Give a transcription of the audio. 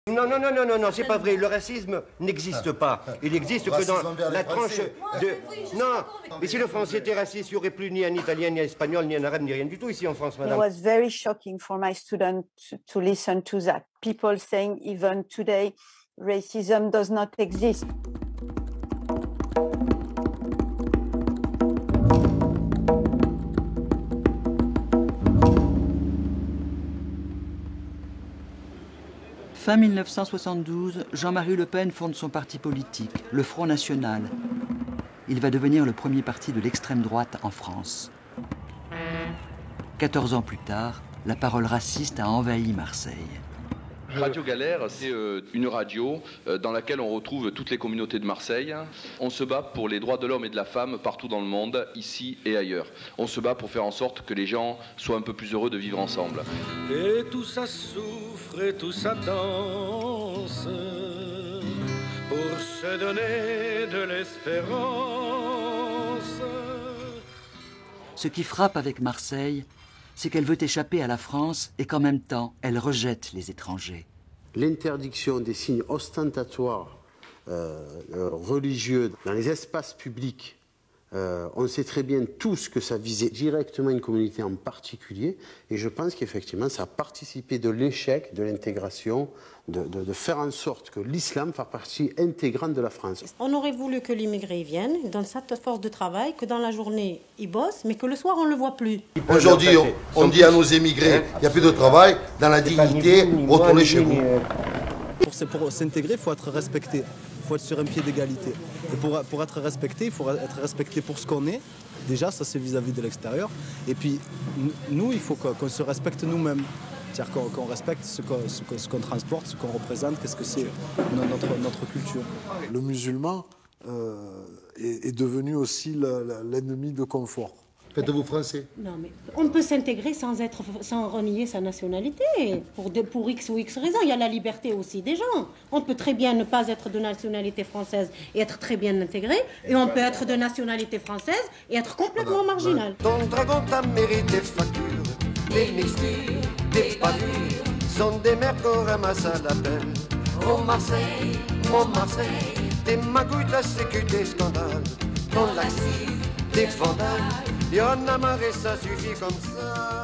Non, non, non, non, non, non, c'est pas vrai. Le racisme n'existe pas. Il n'existe que dans la tranche de... Non, mais si le français était raciste, il n'y aurait plus ni un italien, ni un espagnol, ni un arabe, ni rien du tout ici en France, madame. It was very shocking for my students to listen to that. People saying even today, racism does not exist. Fin 1972, Jean-Marie Le Pen fonde son parti politique, le Front National. Il va devenir le premier parti de l'extrême droite en France. 14 ans plus tard, la parole raciste a envahi Marseille. Radio Galère, c'est une radio dans laquelle on retrouve toutes les communautés de Marseille. On se bat pour les droits de l'homme et de la femme partout dans le monde, ici et ailleurs. On se bat pour faire en sorte que les gens soient un peu plus heureux de vivre ensemble. Et tout ça souffre et tout ça danse pour se donner de l'espérance. Ce qui frappe avec Marseille, c'est qu'elle veut échapper à la France et qu'en même temps, elle rejette les étrangers. L'interdiction des signes ostentatoires religieux dans les espaces publics, on sait très bien tous que ça visait directement une communauté en particulier, et je pense qu'effectivement ça a participé de l'échec de l'intégration, de faire en sorte que l'islam fasse partie intégrante de la France. On aurait voulu que l'immigré vienne dans cette force de travail, que dans la journée il bosse, mais que le soir on ne le voit plus. Aujourd'hui on dit à nos émigrés, il n'y a plus de travail, dans la dignité, retournez chez vous. Pour s'intégrer, il faut être respecté. Il faut être sur un pied d'égalité. Et pour être respecté, il faut être respecté pour ce qu'on est. Déjà, ça c'est vis-à-vis de l'extérieur. Et puis, nous, il faut qu'on se respecte nous-mêmes. C'est-à-dire qu'on respecte ce qu'on transporte, ce qu'on représente, qu'est-ce que c'est notre culture. Le musulman est devenu aussi l'ennemi de confort. Faites-vous français. Non, mais on peut s'intégrer sans renier sa nationalité. Pour X ou X raisons, il y a la liberté aussi des gens. On peut très bien ne pas être de nationalité française et être très bien intégré. Et on peut être de nationalité française et être complètement marginal. Ton dragon t'a mérité facture. Les mixtures, des pavures, sont des mères qu'on ramasse à la pelle. Oh Marseille, mon Marseille, tes magouilles, ta sécu, des scandales. Ton laxisme, des vandales. Y'en a marre, ça suffit comme ça.